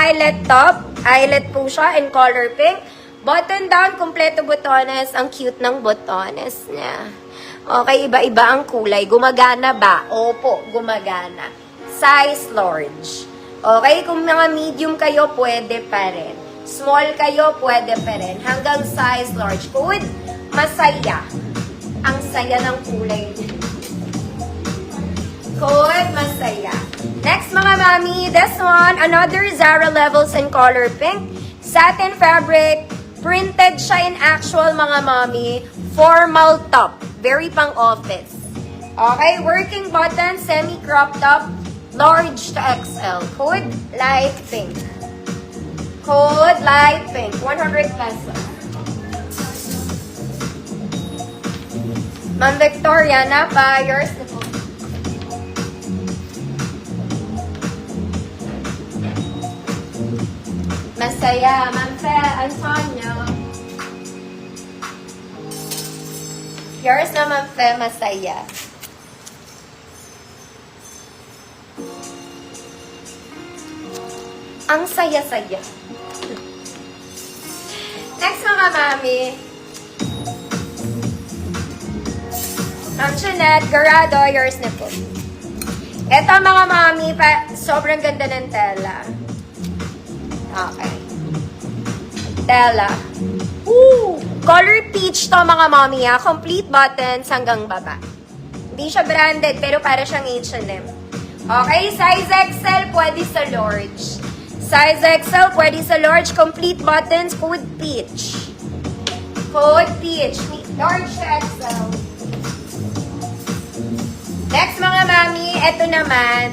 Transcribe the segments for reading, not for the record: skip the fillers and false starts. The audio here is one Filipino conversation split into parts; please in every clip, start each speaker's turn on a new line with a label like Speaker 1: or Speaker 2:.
Speaker 1: eyelet top. Eyelet po siya in color pink. Button down, kumpleto botones. Ang cute ng botones niya. Okay, iba-iba ang kulay. Gumagana ba? Opo, gumagana. Size large. Okay, kung mga medium kayo, pwede pa rin. Small kayo, pwede pa rin. Hanggang size large. Good. Masaya. Ang saya ng kulay niya. Good. Masaya. Next, mga mami, this one, another Zara Levels in color pink. Satin fabric. Printed siya in actual, mga mami. Formal top. Very pang-office. Okay, working button, semi-crop top. Large to XL. Code light pink. Code light pink. 100 pesos. Ma'am Victoria, na pa. Yours na po. Masaya. Ma'am Fe, Antonio. Yours na, Ma'am Fe, masaya. Ang saya-saya. Next, mga mami. Ma'am Jeanette, Garado, yours na po. Ito, mga mami, sobrang ganda ng tela. Okay. Tela. Woo! Color peach to, mga mami, ha? Complete buttons hanggang baba. Hindi siya branded, pero para siyang H&M. Okay, size XL, pwede sa large. Size XL, pwede sa large. Complete buttons, code peach. Code peach. Large XL. Next, mga mami, eto naman.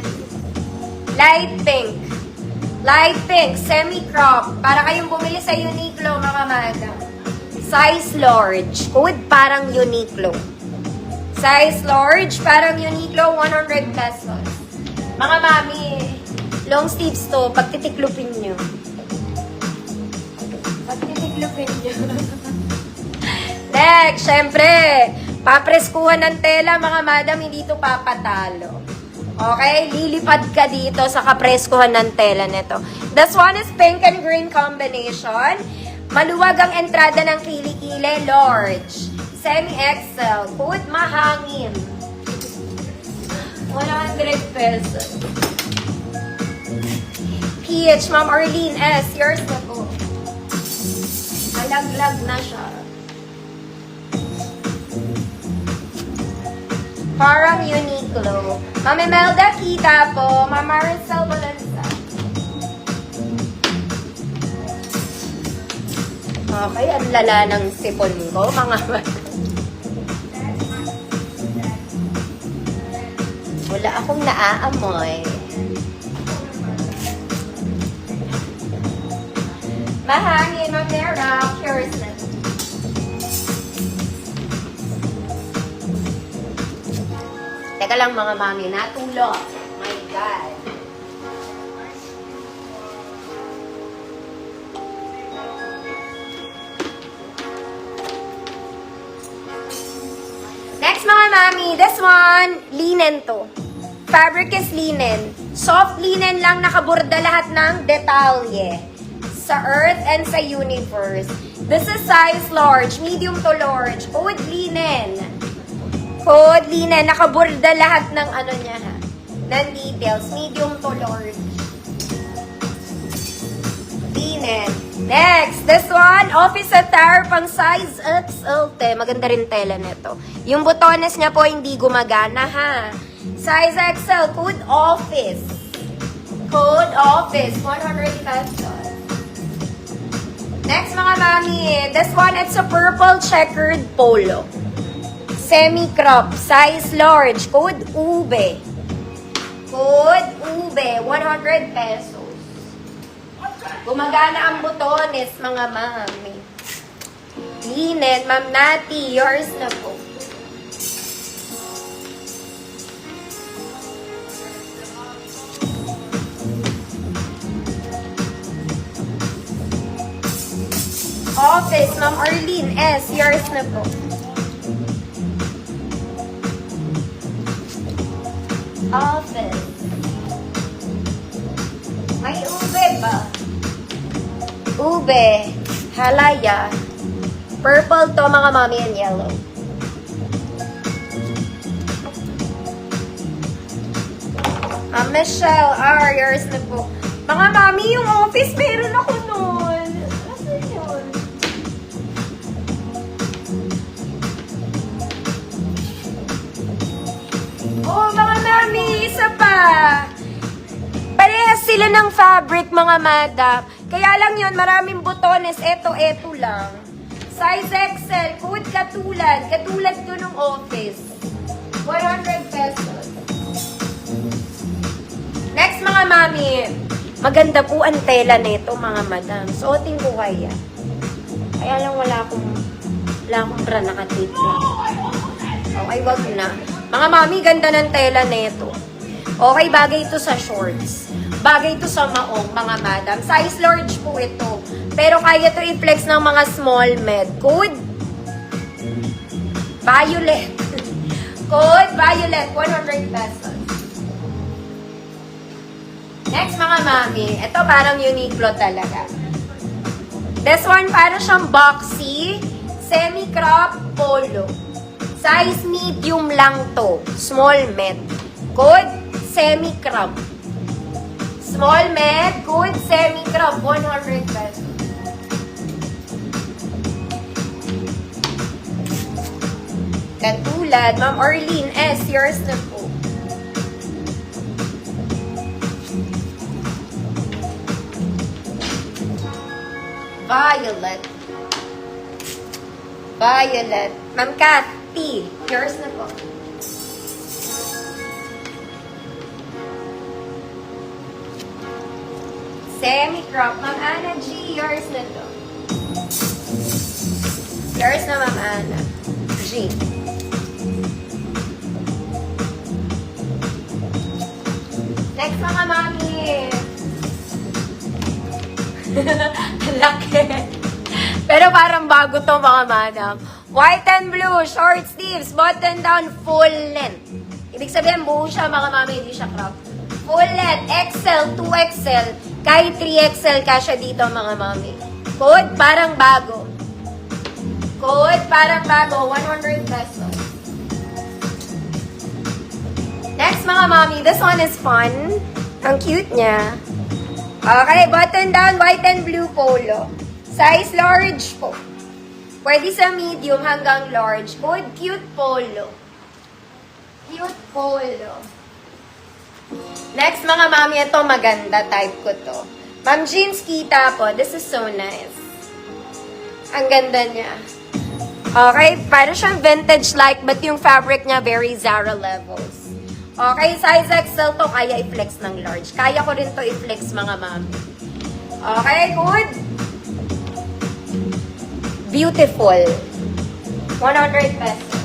Speaker 1: Light pink. Light pink, semi-crop. Para kayong bumili sa Uniqlo, mga madam. Size large. Code parang Uniqlo. Size large, parang Uniqlo, 100 pesos. Mga mami, long sleeves to, pagtitiklupin nyo. Pagtitiklupin nyo. Next, syempre, papreskuhan ng tela, mga madam, hindi to papatalo. Okay? Lilipad ka dito sa kapreskuhan ng tela nito. This one is pink and green combination. Maluwag ang entrada ng kilikili, large. Semi-XL. Code mahangin. 100 pesos. PH, Ma'am Arlene S. Yours na po. Malaglag na siya. Parang Uniqlo. Ma'am Imelda Kita po. Ma'am Maricel Balanza. Okay, ang lala ng sipon ko, mga wala akong naaamoy. Mahangin, Mamera, curious na. Teka lang, mga mami, natulog. My God. Next, mga mami, this one, linen to. Fabric is linen. Soft linen lang, nakaborda lahat ng detalye. Sa Earth and sa Universe. This is size large, medium to large. Code linen. Code linen, nakaborda lahat ng ano niya ha. Ng details, medium to large. Linen. Next, this one, office attire pang size XL. Maganda rin tela nito. Yung botones niya po hindi gumagana ha. Size XL, code office. Code office, 100 pesos. Next, mga mami, this one, it's a purple checkered polo. Semi-crop, size large, code ube. Code ube, 100 pesos. Gumagana ang botones, mga mami. Linen, Ma'am Nati, yours na po. Office, Ma'am Arlene S. Yours na po. Office. May ube ba? ube, halaya, purple to mga mami, and yellow. Michelle R, yours na po. Mga mami, yung office, meron ako nun. Asan yun? Oh, mga mami, isa pa. Parehas sila ng fabric, mga madam. Kaya lang yun, maraming butones. Eto lang. Size XL, code katulad ko nung office. 100 pesos. Next, mga mami. Maganda po ang tela nito, mga madam. Suotin ko kaya. Kaya lang wala akong bra, nakatape lang. Okay, wag na. Mga mami, ganda ng tela nito. Okay, bagay ito sa shorts. Bagay ito sa maong, mga madam. Size large po ito. Pero kaya ito i-flex ng mga small med. Code Violet. Code Violet, 100 pesos. Next, mga mami. Ito parang Uniqlo talaga. This one, parang siyang boxy, semi-crop polo. Size medium lang to. Small med. Code semi-crop. Small med, code semi-crop, 100 pesos. Katulad, Ma'am Orlean S, yours na po. Violet. Violet. Ma'am Kathy, yours na po. Semi-crop. Ma'am Anna G, yours na to. Yours na, Ma'am Anna G. Next, mga mami. Laki. Pero parang bago to, mga madam. White and blue, short sleeves, button down, full length. Ibig sabihin, buo siya, mga mami, hindi siya crop. Full length, XL, 2XL, kahit 3XL kasya dito, mga mami. Code, parang bago. Code, parang bago, 100 pesos. Next, mga mami, this one is fun. Ang cute niya. Okay, button down, white and blue polo. Size large po. Pwede sa medium hanggang large. Code cute polo. Cute polo. Next, mga mami, ito maganda. Type ko to. Ma'am Jeans Kita po. This is so nice. Ang ganda niya. Okay, parang siyang vintage-like, but yung fabric niya very Zara levels. Okay, size XL to, kaya i-flex ng large. Kaya ko rin to i-flex, mga mami. Okay, good. Beautiful. 100 pesos.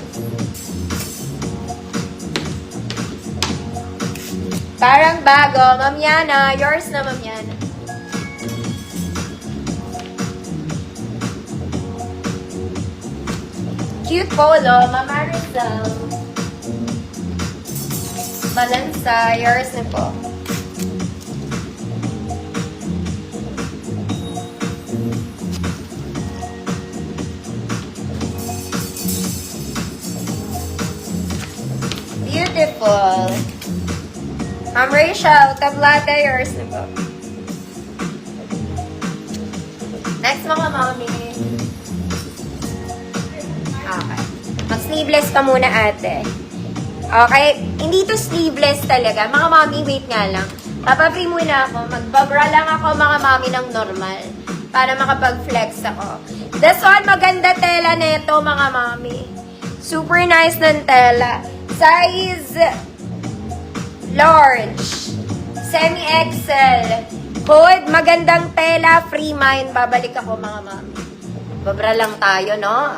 Speaker 1: Parang bago. Ma'am Yana, yours na, Ma'am Yana. Cute polo, Ma'am Maricel. Malansa, yours na po. Beautiful. Ma'am Rachel, tablada, yours na po. Next, mga mami. Okay. Mag-sleeveless ka muna, ate. Okay, hindi to sleeveless talaga. Mga mami, wait nga lang. Papapri muna ako. Magbabra lang ako, mga mami, ng normal. Para makapag-flex ako. This one, maganda tela nito, mga mami. Super nice ng tela. Size large. Semi-XL. Code, magandang tela. Free mind. Babalik ako, mga mami. Babra lang tayo, no?